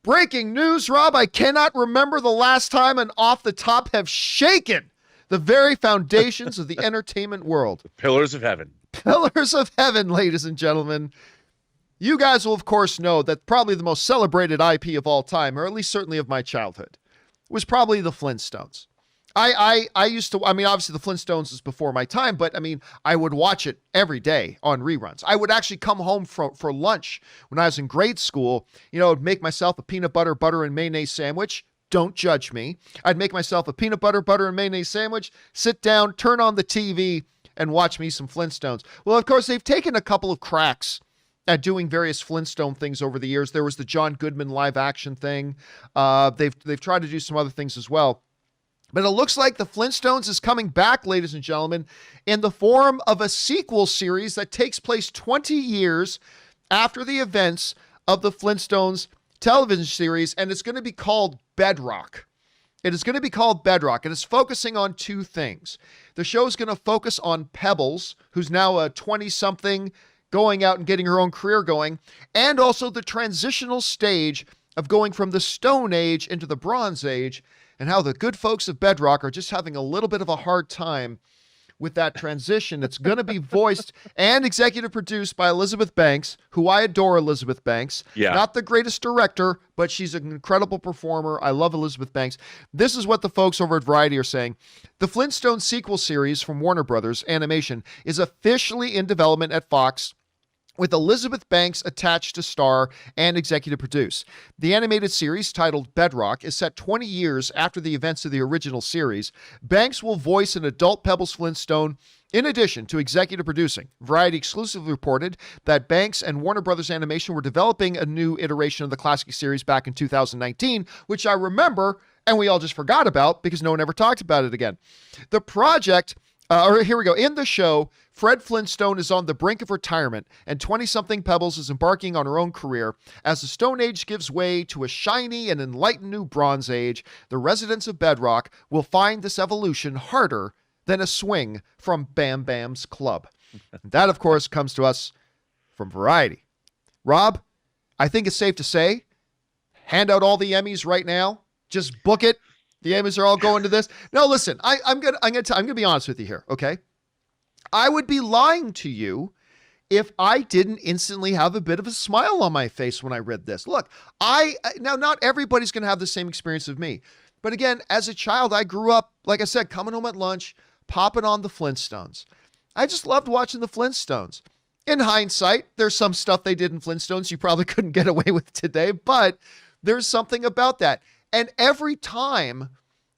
Breaking news, Rob. I cannot remember the last time an off the top have shaken the very foundations of the entertainment world. Pillars of heaven. Pillars of heaven, ladies and gentlemen. You guys will, of course, know that probably the most celebrated IP of all time, or at least certainly of my childhood, was probably the Flintstones. I used to, I mean, obviously the Flintstones is before my time, but I mean, I would watch it every day on reruns. I would actually come home for lunch when I was in grade school, you know, I'd make myself a peanut butter, and mayonnaise sandwich. Don't judge me. I'd make myself a peanut butter, and mayonnaise sandwich, sit down, turn on the TV, and watch me some Flintstones. Well, of course, they've taken a couple of cracks at doing various Flintstone things over the years. There was the John Goodman live action thing. They've tried to do some other things as well. But it looks like the Flintstones is coming back, ladies and gentlemen, in the form of a sequel series that takes place 20 years after the events of the Flintstones television series, and it's going to be called Bedrock. It is going to be called Bedrock, and it's focusing on two things. The show is going to focus on Pebbles, who's now a 20-something, going out and getting her own career going, and also the transitional stage of going from the Stone Age into the Bronze Age, and how the good folks of Bedrock are just having a little bit of a hard time with that transition. It's going to be voiced and executive produced by Elizabeth Banks, who I adore Elizabeth Banks. Yeah. Not the greatest director, but she's an incredible performer. I love Elizabeth Banks. This is what the folks over at Variety are saying. The Flintstone sequel series from Warner Brothers Animation is officially in development at Fox, with Elizabeth Banks attached to star and executive produce. The animated series, titled Bedrock, is set 20 years after the events of the original series. Banks will voice an adult Pebbles Flintstone in addition to executive producing. Variety exclusively reported that Banks and Warner Brothers Animation were developing a new iteration of the classic series back in 2019, which I remember, and we all just forgot about because no one ever talked about it again. The project... here we go. In the show, Fred Flintstone is on the brink of retirement, and 20-something Pebbles is embarking on her own career. As the Stone Age gives way to a shiny and enlightened new Bronze Age, the residents of Bedrock will find this evolution harder than a swing from Bamm-Bamm's club. That, of course, comes to us from Variety. Rob, I think it's safe to say, hand out all the Emmys right now. Just book it. The Emmys are all going to this. No, listen, I'm gonna be honest with you here, okay? I would be lying to you if I didn't instantly have a bit of a smile on my face when I read this. Look, now not everybody's gonna have the same experience of me, but again, as a child, I grew up, like I said, coming home at lunch, popping on the Flintstones. I just loved watching the Flintstones. In hindsight, there's some stuff they did in Flintstones you probably couldn't get away with today, but there's something about that. And every time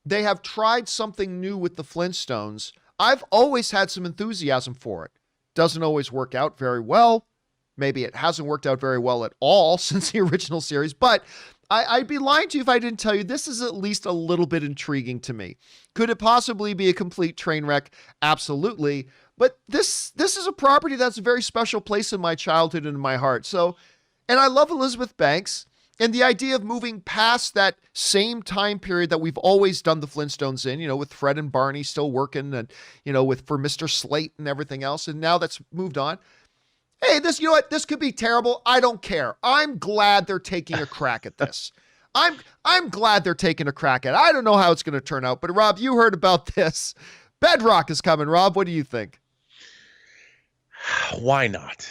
they have tried something new with the Flintstones, I've always had some enthusiasm for it. Doesn't always work out very well. Maybe it hasn't worked out very well at all since the original series, but I'd be lying to you if I didn't tell you this is at least a little bit intriguing to me. Could it possibly be a complete train wreck? Absolutely. But this is a property that's a very special place in my childhood and in my heart. So, and I love Elizabeth Banks. And the idea of moving past that same time period that we've always done the Flintstones in, you know, with Fred and Barney still working and, you know, for Mr. Slate and everything else. And now that's moved on. Hey, you know what? This could be terrible. I don't care. I'm glad they're taking a crack at this. I'm glad they're taking a crack at it. I don't know how it's going to turn out, but Rob, you heard about this. Bedrock is coming. Rob, what do you think? Why not?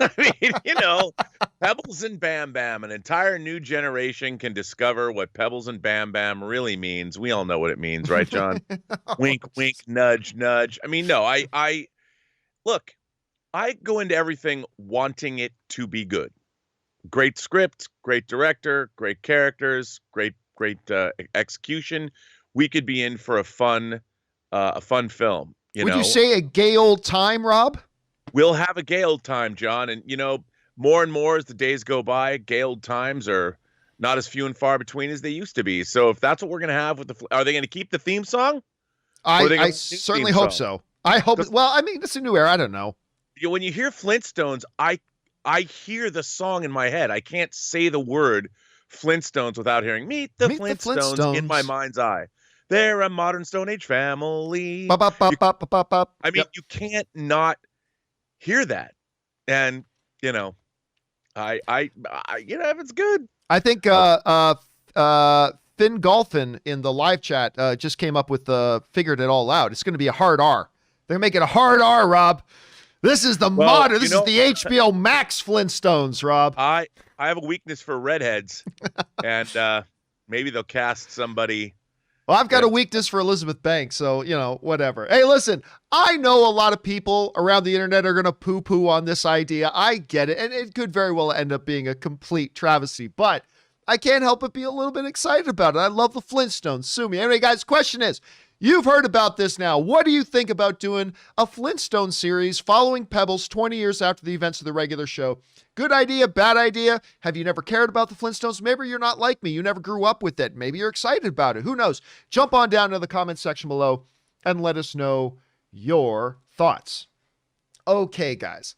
I mean, you know, Pebbles and Bamm-Bamm, an entire new generation can discover what Pebbles and Bamm-Bamm really means. We all know what it means, right, John? Wink, wink, nudge, nudge. I mean, no, I look, I go into everything wanting it to be good. Great script, great director, great characters, great execution. We could be in for a fun film. Would you say a gay old time, Rob? We'll have a gay old time, John. And, you know, more and more as the days go by, gay old times are not as few and far between as they used to be. So if that's what we're going to have with are they going to keep the theme song? I certainly hope so. I hope. Well, I mean, it's a new era. I don't know. When you hear Flintstones, I hear the song in my head. I can't say the word Flintstones without hearing Meet the Flintstones in my mind's eye. They're a modern Stone Age family. I mean, you can't not hear that. And, you know, If it's good. I think Finn Golfin in the live chat just came up with figured it all out. It's going to be a hard R. They're making a hard R, Rob. This is the modern. This is the HBO Max Flintstones, Rob. I have a weakness for redheads, and maybe they'll cast somebody. Well, I've got a weakness for Elizabeth Banks, so, whatever. Hey, listen, I know a lot of people around the internet are going to poo-poo on this idea. I get it, and it could very well end up being a complete travesty, but I can't help but be a little bit excited about it. I love the Flintstones. Sue me. Anyway, guys, question is, you've heard about this now. What do you think about doing a Flintstone series following Pebbles 20 years after the events of the regular show? Good idea, bad idea? Have you never cared about the Flintstones? Maybe you're not like me. You never grew up with it. Maybe you're excited about it. Who knows? Jump on down to the comment section below and let us know your thoughts. Okay, guys.